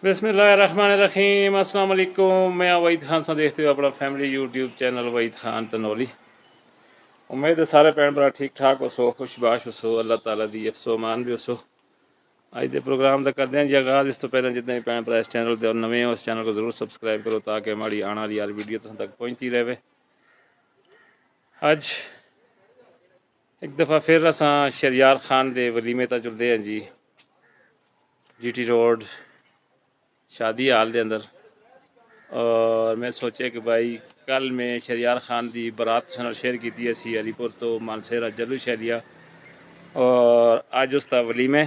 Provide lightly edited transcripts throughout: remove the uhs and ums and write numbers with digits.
बिस्मिल्लाहिर्रहमानिर्रहीम। अस्सलाम वालेकुम। मैं वहीद खान सा देखते हो अपना फैमिली यूट्यूब चैनल वहीद खान तनौली। उम्मीद है सारे भैन भरा ठीक ठाक हो सो, खुशबाश हो सो, अल्लाह ताला दी अफसो मान भी हो सो। अज के प्रोग्राम का करते हैं जी आगाज़। इस तो पहले जितने भी भैन भरा इस चैनल पर नवे हो इस चैनल को ज़रूर सबसक्राइब करो ताकि हमारी आने वाली हर वीडियो तुम तक पहुँचती रहे। अज एक दफ़ा फिर असा शरियार खान दे वलीमे तक चलते हैं जी, GT रोड शादी हाल के अंदर। और मैं सोचे कि भाई कल मैं शरियार खान की बरात शेयर की असी हरीपुर तो मानसेरा जलू शैलिया, और अज उसका वलीमा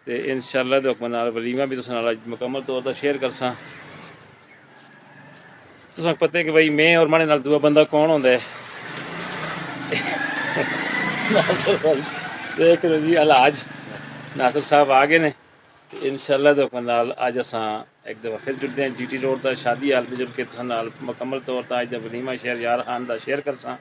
तो इंशाअल्लाह दे हुक्म नाल वलीमा भी तुसां नाल मुकम्मल तौर पर शेयर करसा। तुसां पता है कि भाई मैं और माड़े नाल दूआ बंदा कौन होंदा है। देख लो जी अलहाज नासिर साहब आ गए ने। इंशाअल्लाह दे हुक्म नाल अज असां एक दफ़ा फिर जुड़ते हैं GT रोड का शादी हाल में जुड़ के तुसां नाल मुकम्मल तौर पर अज दा वलीमा शरियार खान का शेयर करसा।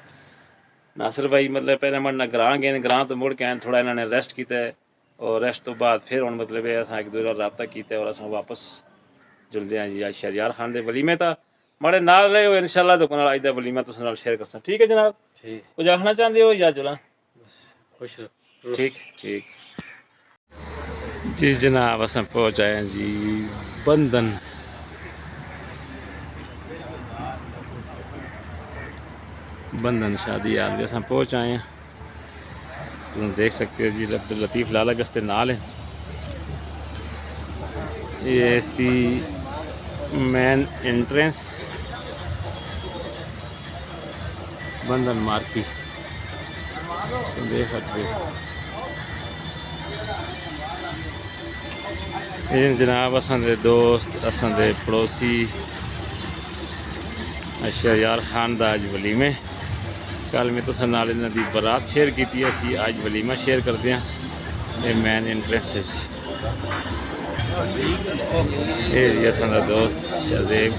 नासिर भाई मतलब पहले मरना ग्रां गए, ग्रां तो मुड़ के आए, थोड़ा इन्होंने रेस्ट किया है और रेस्ट तो बाद फिर हम मतलब अस एक दूसरे रबता किया और अस वापस जुड़ते हैं जी अज शरियार खान के वलीमे था। माड़े नाल रहे हो इंशाअल्लाह दे हुक्म नाल अज दा वलीमा तुसां नाल शेयर करसा। ठीक है जनाब, कुछ आखना चाहते हो या जुला? खुश ठीक ठीक जी जनाब। अस पहुँच आए हैं जी बंधन। बंधन शादी हाल में अस पहुँच आए हैं। तुम देख सकते हो जी अब्दुल लतीफ़ लाला गस्ते नाल है। ये इसकी मेन एंट्रेंस बंधन मार्की देख सकते इन जनाब असां दे दोस्त असां दे पड़ोसी शरियार खान दा अज वलीमे। कल मैं तुसां नाल इन्हां दी बरात शेयर की असी अज वलीमा शेयर करते हैं। ये मैन इंट्रेंस ये जी असां दा दोस्त शहजेब।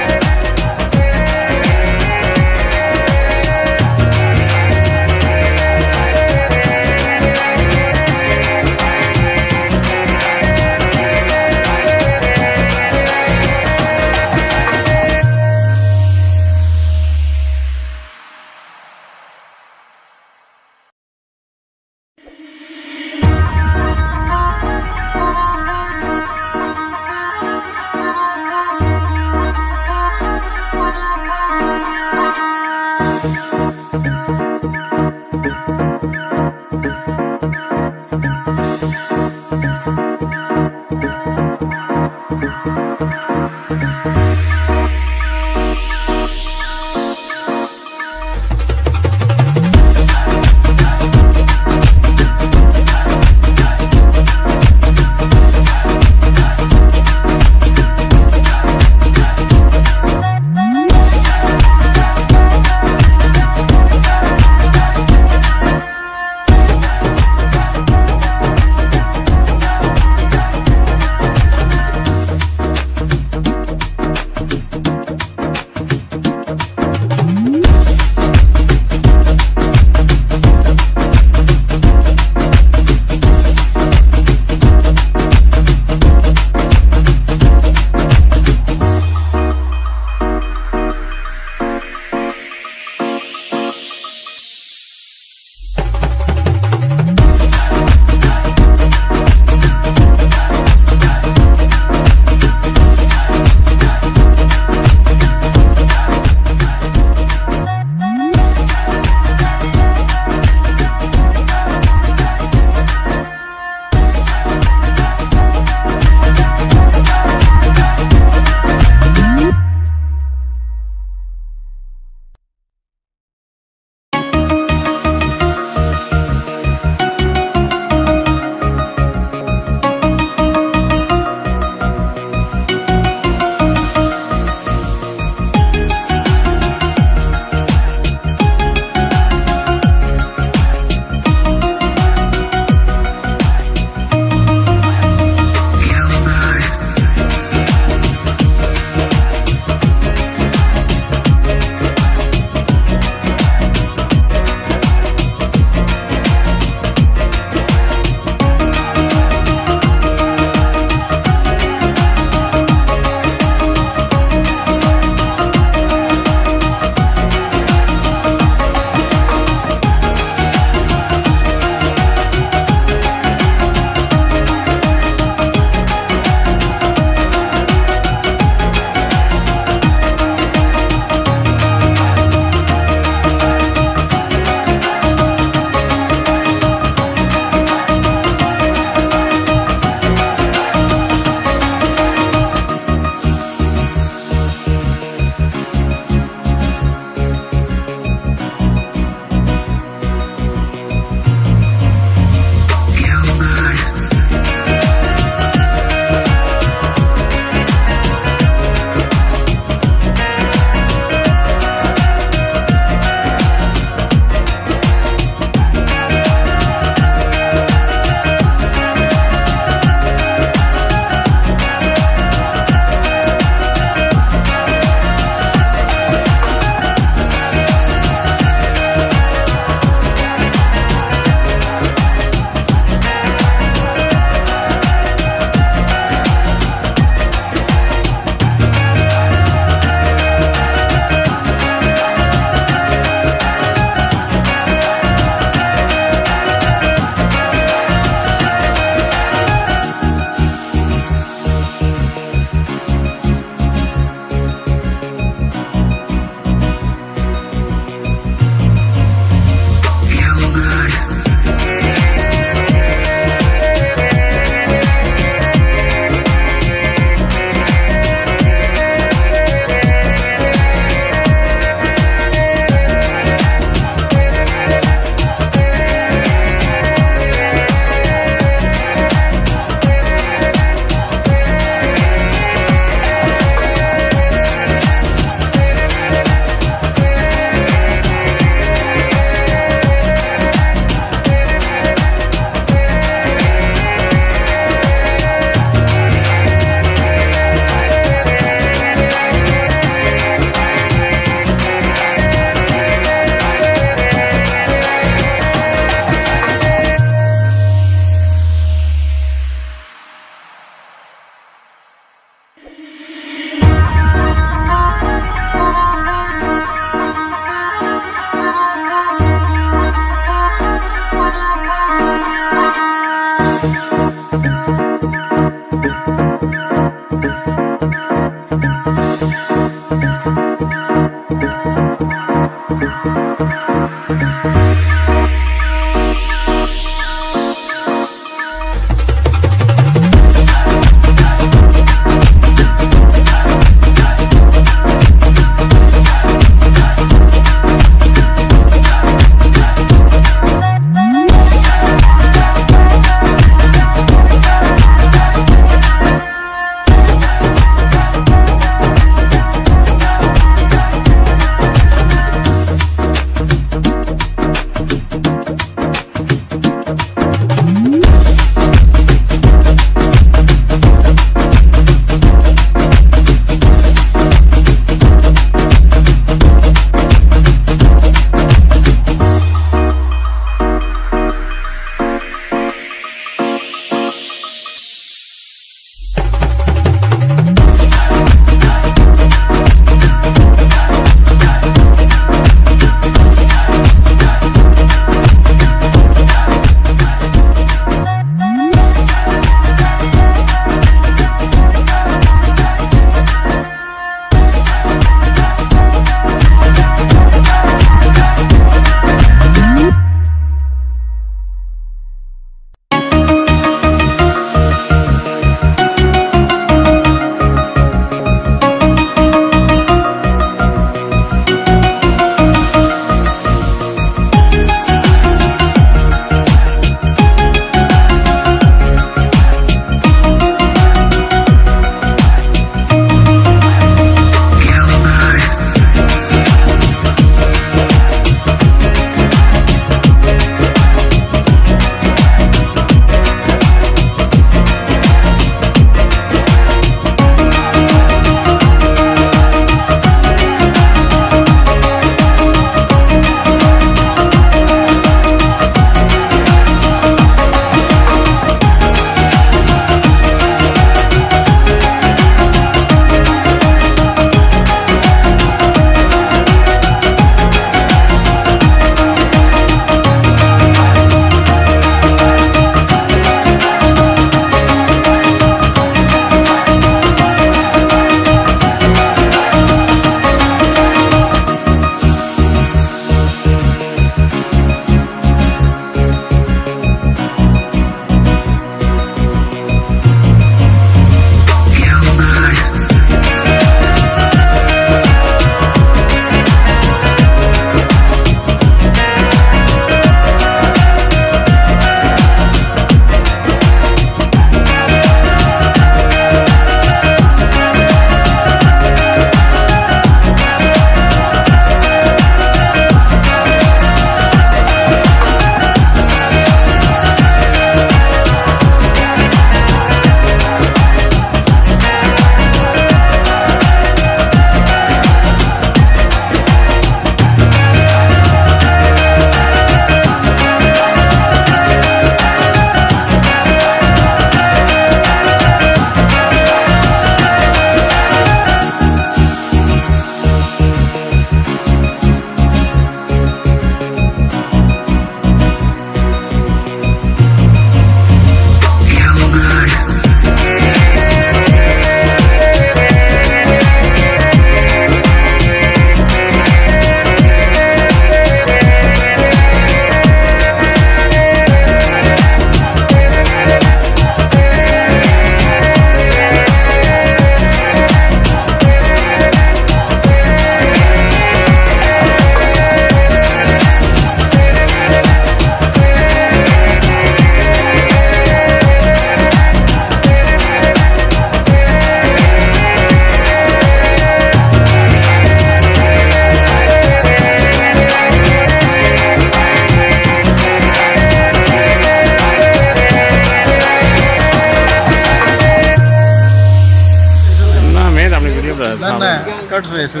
कट रहे से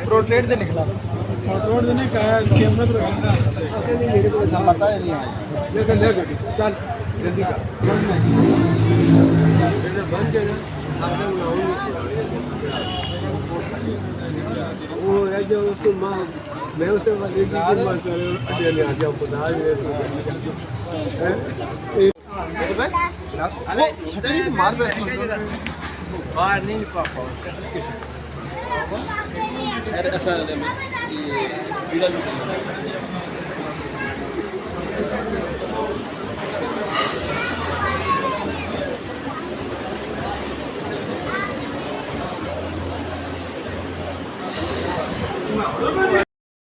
प्रोट्रेट दे निकला प्रोट्रेट दे नहीं कहा कैमरा तो रखना नहीं मेरे को सब पता ही नहीं आया ले गाड़ी चल जल्दी कर बंद कर सामने वो है जो उसको मैं उससे मजे की बात कर रहा हूं अकेले आ जाओ खुदा अरे छतरी मार दे बाहर नहीं पापा अरे ऐसा ये बीड़ा भी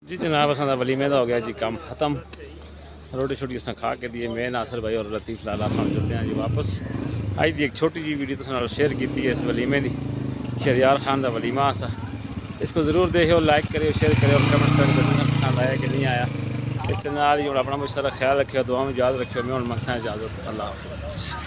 जी जनाब असा वलीमे का हो गया जी काम ख़त्म रोटी छोटी अस खा के दिए मैं नासिर भाई और लतीफ़ लाला अस जुड़ते हैं जी वापस अज की एक छोटी जी वीडियो तुम शेयर की है इस वलीमे की शहरयार खान का वलीमा असा इसको ज़रूर देखियो लाइक करियो शेयर करियो और कमेंट करियो पसंद आया कि नहीं आया इस नाल ही अपना मुझे सारा ख्याल रखियो दुआ में याद रखियो मैं हम मंगसा इजाज़त अल्लाह हाफिज़।